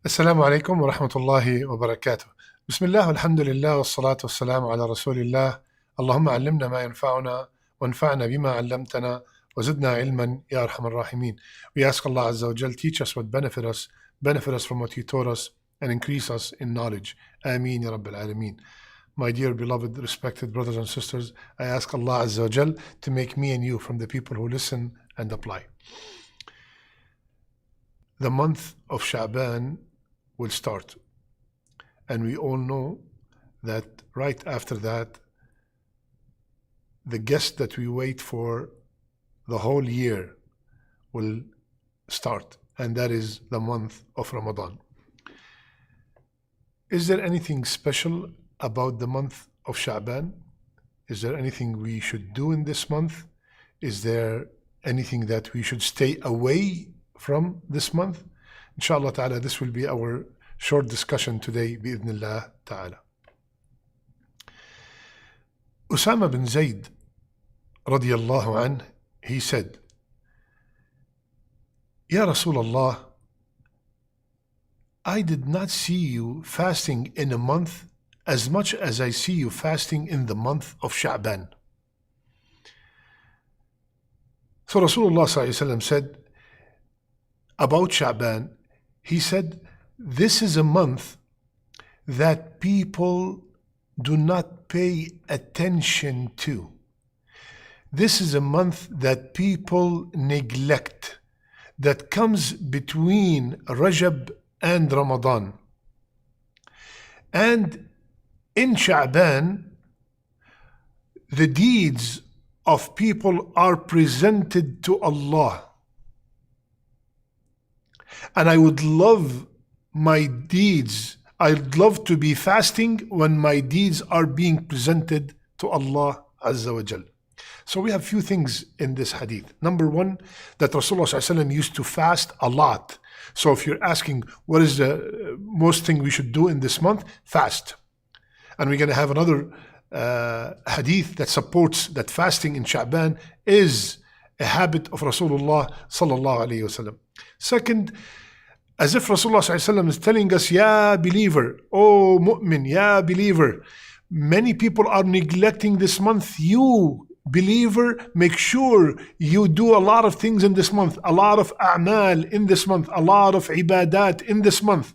السلام عليكم ورحمة الله وبركاته. بسم الله والحمد لله والصلاة والسلام على رسول الله. اللهم علمنا ما ينفعنا وانفعنا بما علمتنا وزدنا علما يا أرحم الراحمين. We ask Allah Azza wa Jal, teach us what benefit us from what He taught us, and increase us in knowledge. Ameen ya Rabbil Alameen. My dear beloved respected brothers and sisters, I ask Allah Azza wa Jal to make me and you from the people who listen and apply. The month of Sha'ban will start, and we all know that right after that, the guest that we wait for the whole year will start, and that is the month of Ramadan. Is there anything special about the month of Sha'ban? Is there anything we should do in this month? Is there anything that we should stay away from this month? Inshallah ta'ala, this will be our short discussion today, bi'idhnillah ta'ala. Usama bin Zayd, radiyallahu anh, he said, Ya Rasulullah, I did not see you fasting in a month as much as I see you fasting in the month of Sha'ban. So Rasulullah sallallahu alaihi wasallam said about Sha'ban, he said, this is a month that people do not pay attention to. This is a month that people neglect, that comes between Rajab and Ramadan. And in Sha'ban, the deeds of people are presented to Allah. And I would love my deeds, I'd love to be fasting when my deeds are being presented to Allah Azza wa Jal. So we have few things in this hadith. Number one, that Rasulullah sallallahu alaihi wasallam used to fast a lot. So if you're asking what is the most thing we should do in this month, fast. And we're going to have another hadith that supports that fasting in Sha'ban is a habit of Rasulullah sallallahu alaihi wasallam. Second, as if Rasulullah sallallahu alaihi wasallam is telling us, Ya believer, oh mu'min, Ya believer, many people are neglecting this month. You believer, make sure you do a lot of things in this month, a lot of a'mal in this month, a lot of ibadat in this month.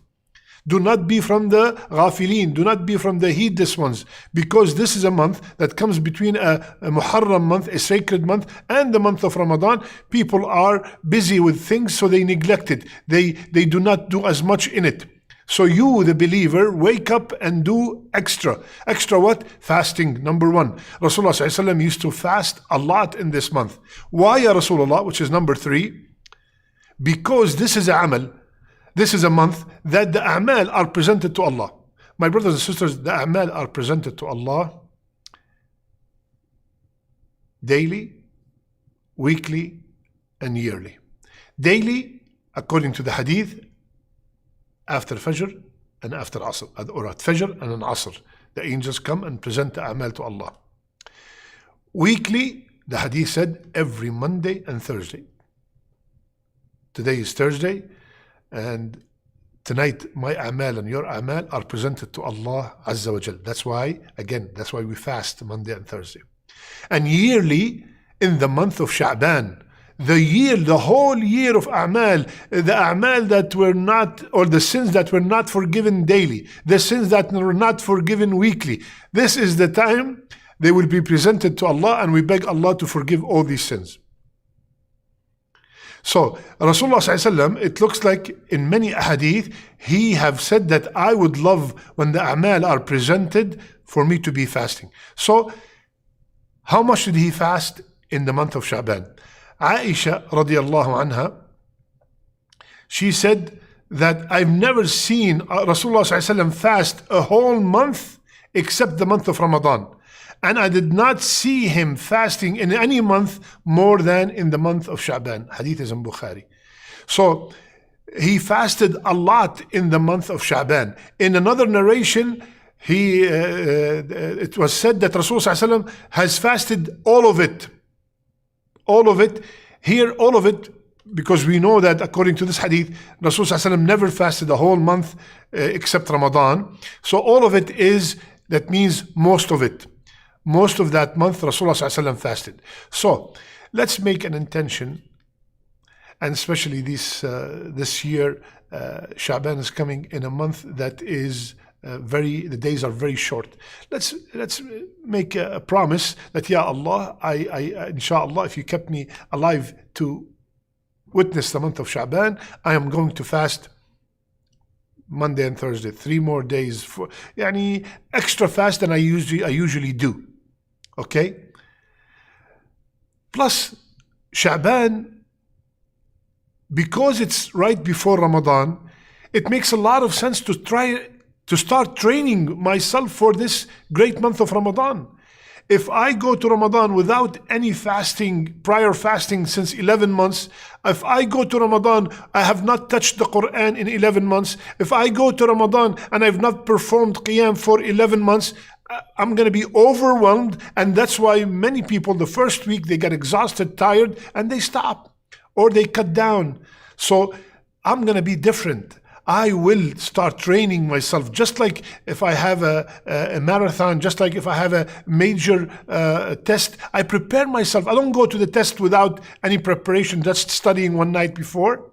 Do not be from the ghafilin, do not be from the heedless ones, because this is a month that comes between a Muharram month, a sacred month, and the month of Ramadan. People are busy with things, so they neglect it. They do not do as much in it. So you, the believer, wake up and do extra. Extra what? Fasting, number one. Rasulullah sallallahu alaihi wasallam used to fast a lot in this month. Why, ya Rasulullah, which is number three? Because this is a amal. This is a month that the a'mal are presented to Allah. My brothers and sisters, the a'mal are presented to Allah daily, weekly, and yearly. Daily, according to the hadith, after Fajr and after Asr, or at Fajr and an Asr, the angels come and present the a'mal to Allah. Weekly, the hadith said, every Monday and Thursday. Today is Thursday, and tonight my a'mal and your a'mal are presented to Allah Azza wa Jal. That's why we fast Monday and Thursday. And yearly, in the month of Sha'ban, the whole year of a'mal, the a'mal that were not, or the sins that were not forgiven daily, the sins that were not forgiven weekly, this is the time they will be presented to Allah, and we beg Allah to forgive all these sins. So Rasulullah sallallahu alaihi wasallam, it looks like in many hadith, he have said that I would love when the a'mal are presented for me to be fasting. So how much did he fast in the month of Sha'ban? Aisha radiyallahu anha, she said that I've never seen Rasulullah sallallahu alaihi wasallam fast a whole month except the month of Ramadan. And I did not see him fasting in any month more than in the month of Sha'ban. Hadith is in Bukhari. So he fasted a lot in the month of Sha'ban. In another narration, it was said that Rasulullah has fasted all of it. All of it. Here, all of it because we know that according to this hadith, Rasulullah never fasted the whole month except Ramadan. So all of it is, that means most of it. Most of that month, Rasulullah fasted. So let's make an intention, and especially this year, Sha'ban is coming in a month that is the days are very short. Let's make a promise that, Ya Allah, I inshallah, if you kept me alive to witness the month of Sha'ban, I am going to fast Monday and Thursday, 3 more days, for extra fast than I usually do. Okay? Plus, Sha'ban, because it's right before Ramadan, it makes a lot of sense to try to start training myself for this great month of Ramadan. If I go to Ramadan without any fasting, prior fasting since 11 months, if I go to Ramadan, I have not touched the Quran in 11 months, if I go to Ramadan and I've not performed Qiyam for 11 months, I'm going to be overwhelmed. And that's why many people, the first week, they get exhausted, tired, and they stop or they cut down. So I'm going to be different. I will start training myself, just like if I have a marathon, just like if I have a major test, I prepare myself. I don't go to the test without any preparation, just studying one night before.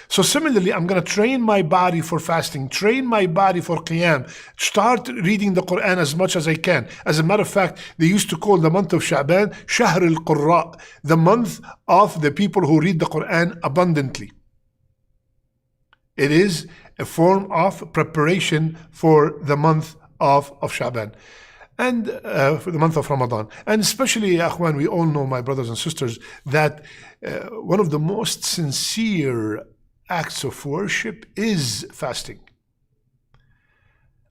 So similarly, I'm going to train my body for fasting, train my body for Qiyam, start reading the Quran as much as I can. As a matter of fact, they used to call the month of Sha'ban Shahr al-Qurra, the month of the people who read the Quran abundantly. It is a form of preparation for the month of Sha'ban and for the month of Ramadan. And especially, Akhwan, we all know, my brothers and sisters, that one of the most sincere acts of worship is fasting.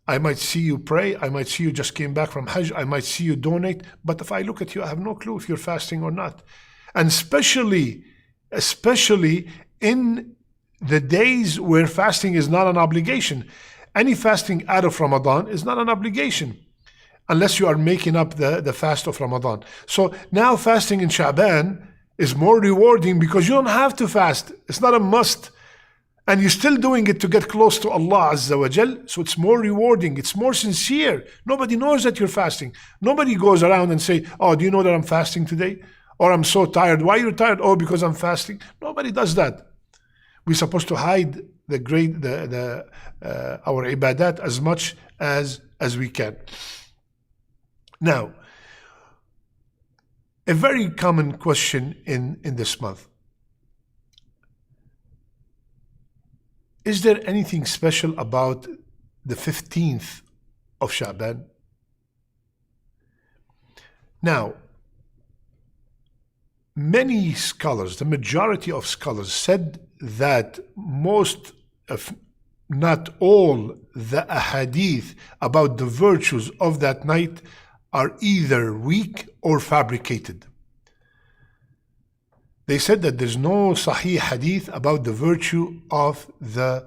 I might see you pray, I might see you just came back from Hajj, I might see you donate, but if I look at you, I have no clue if you're fasting or not. And especially in the days where fasting is not an obligation. Any fasting out of Ramadan is not an obligation unless you are making up the fast of Ramadan. So now fasting in Sha'ban is more rewarding because you don't have to fast. It's not a must. And you're still doing it to get close to Allah Azza wa Jal. So it's more rewarding. It's more sincere. Nobody knows that you're fasting. Nobody goes around and say, oh, do you know that I'm fasting today? Or I'm so tired. Why are you tired? Oh, because I'm fasting. Nobody does that. We're supposed to hide our ibadat as much as we can. Now, a very common question in this month. Is there anything special about the 15th of Sha'ban? Now, many scholars, the majority of scholars, said that most, if not all, the ahadith about the virtues of that night are either weak or fabricated. They said that there's no sahih hadith about the virtue of the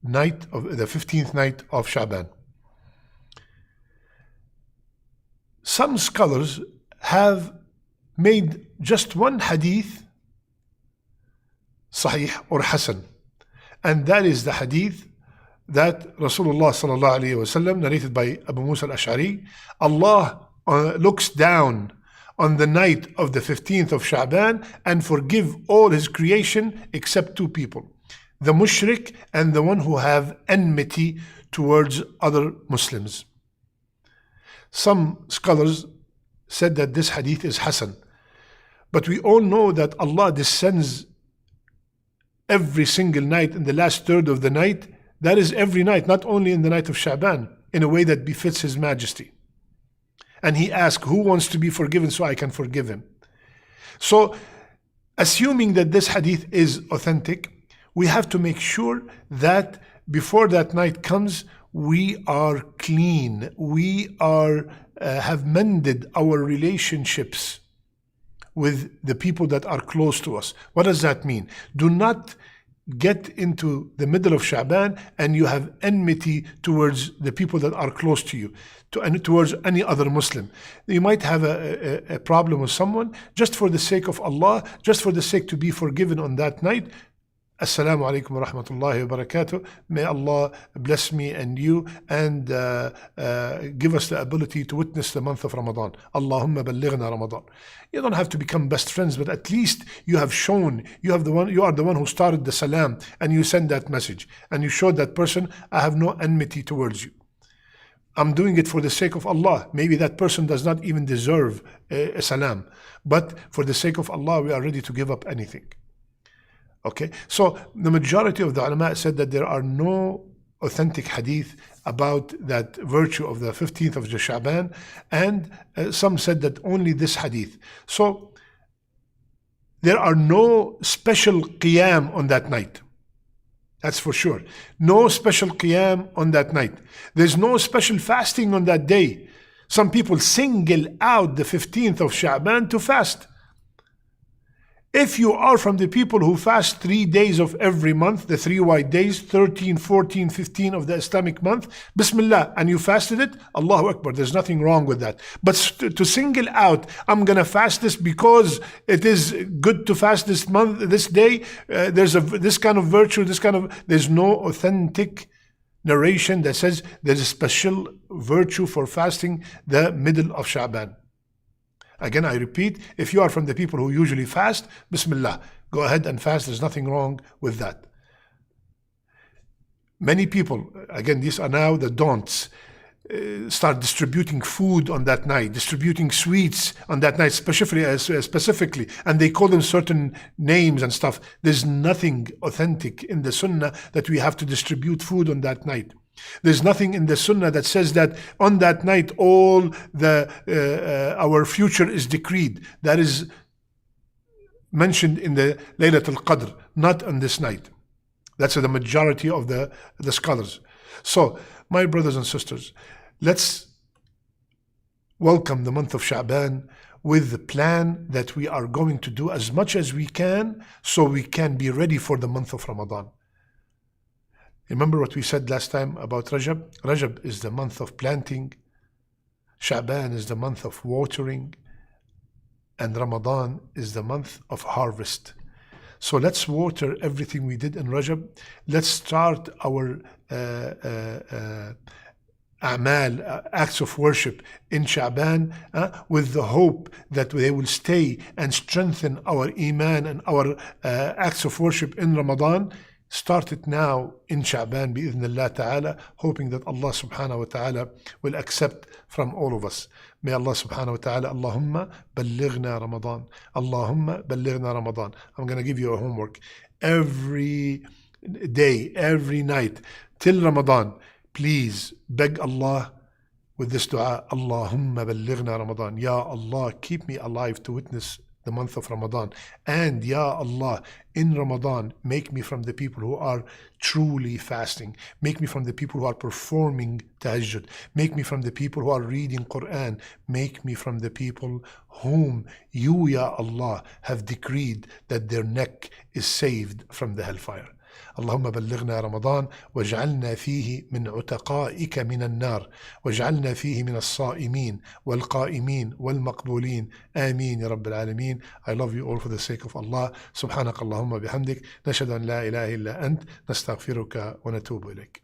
night of the 15th night of Sha'ban. Some scholars have made just one hadith sahih or hasan, and that is the hadith that Rasulullah sallallahu alaihi wasallam, narrated by Abu Musa al-Ash'ari, Allah looks down on the night of the 15th of Sha'ban and forgive all his creation except 2 people, the mushrik and the one who have enmity towards other Muslims. Some scholars said that this hadith is hasan, but we all know that Allah descends every single night in the last third of the night. That is every night, not only in the night of Sha'ban, in a way that befits His Majesty. And He asked, who wants to be forgiven so I can forgive him? So, assuming that this hadith is authentic, we have to make sure that before that night comes, we are clean. We are have mended our relationships with the people that are close to us. What does that mean? Do not get into the middle of Sha'ban and you have enmity towards the people that are close to you, and towards any other Muslim. You might have a problem with someone, just for the sake of Allah, just for the sake to be forgiven on that night. Assalamu alaikum wa rahmatullahi wa barakatuh. May Allah bless me and you, and give us the ability to witness the month of Ramadan. Allahumma ballighna Ramadan. You don't have to become best friends, but at least you have shown, you are the one who started the salam, and you send that message, and you showed that person, I have no enmity towards you. I'm doing it for the sake of Allah. Maybe that person does not even deserve a salam, but for the sake of Allah, we are ready to give up anything. Okay, so the majority of the ulama said that there are no authentic hadith about that virtue of the 15th of Sha'ban, and some said that only this hadith. So there are no special qiyam on that night. That's for sure. No special qiyam on that night. There's no special fasting on that day. Some people single out the 15th of Sha'ban to fast. If you are from the people who fast 3 days of every month, the 3 white days, 13, 14, 15 of the Islamic month, Bismillah, and you fasted it, Allahu Akbar, there's nothing wrong with that. But to single out, I'm going to fast this because it is good to fast this month, this day, there's this kind of virtue, there's no authentic narration that says there's a special virtue for fasting the middle of Sha'ban. Again, I repeat, if you are from the people who usually fast, Bismillah, go ahead and fast. There's nothing wrong with that. Many people, again, these are now the don'ts, start distributing food on that night, distributing sweets on that night, specifically, and they call them certain names and stuff. There's nothing authentic in the Sunnah that we have to distribute food on that night. There's nothing in the Sunnah that says that on that night all our future is decreed. That is mentioned in the Laylatul Qadr, not on this night. That's the majority of the scholars. So, my brothers and sisters, let's welcome the month of Sha'ban with the plan that we are going to do as much as we can so we can be ready for the month of Ramadan. Remember what we said last time about Rajab? Rajab is the month of planting, Sha'ban is the month of watering, and Ramadan is the month of harvest. So let's water everything we did in Rajab. Let's start our a'mal, acts of worship in Sha'ban with the hope that they will stay and strengthen our iman and our acts of worship in Ramadan. Start it now in Sha'ban bi'idhnillah ta'ala, hoping that Allah subhanahu wa ta'ala will accept from all of us. May Allah subhanahu wa ta'ala, Allahumma ballighna Ramadan. Allahumma ballighna Ramadan. I'm going to give you a homework. Every day, every night, till Ramadan, please beg Allah with this dua, Allahumma ballighna Ramadan. Ya Allah, keep me alive to witness the month of Ramadan. And Ya Allah, in Ramadan, make me from the people who are truly fasting. Make me from the people who are performing tahajjud. Make me from the people who are reading Quran. Make me from the people whom you, Ya Allah, have decreed that their neck is saved from the hellfire. اللهم بلغنا رمضان واجعلنا فيه من عتقائك من النار واجعلنا فيه من الصائمين والقائمين والمقبولين آمين يا رب العالمين. I love you all for the sake of Allah. سبحانك اللهم بحمدك نشهد أن لا إله إلا أنت نستغفرك ونتوب إليك.